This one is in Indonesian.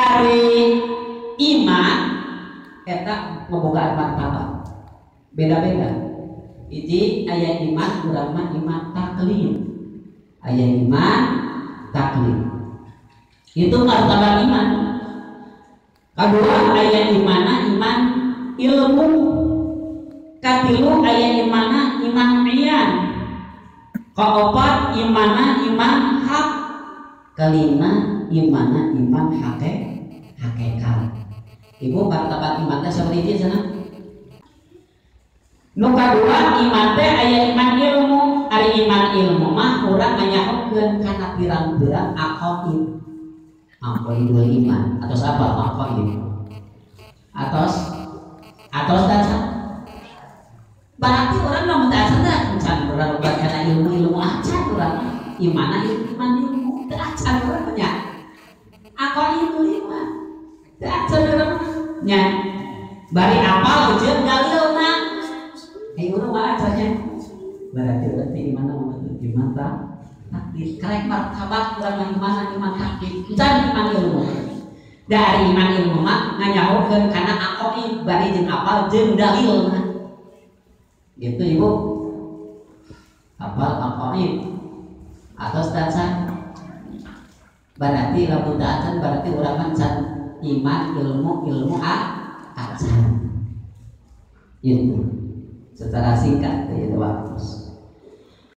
ari iman eta ngebogaan martabat beda-beda. Hiji aya iman urang mah iman taklid, aya iman taklid itu martabat iman. Kedua aya imana iman ilmu, katilu aya imana iman iyan, kaopat imana iman hak, kelima imana iman hakikat. Ibu martabat iman teh seperti itu sana. Nu kadua iman teh aya iman ilmu, ari iman ilmu mah urang nganyahokeun kana pirang-pirang aqaid. Aqaidul iman atau apa aqaid? Atos dasar. Berarti orang lamun dasar teh can urang kana ilmu acan urang imana iman ilmu teh acan urang nya. Aqaidul iman teh acan urang nya. Bari apal jeung dalilna. Urang mah acarnya. Berarti iman takdir karek martabat urang iman takdir dan iman ilmu. Dari iman ilmu mah nganyahokeun kana aqaid bari jeung apal jeung dalilna. Gitu Ibu. Apal aqaid atas dasar. Berarti lamun acan berarti urang mah can iman ilmu acan. Itu secara singkat ya waktu.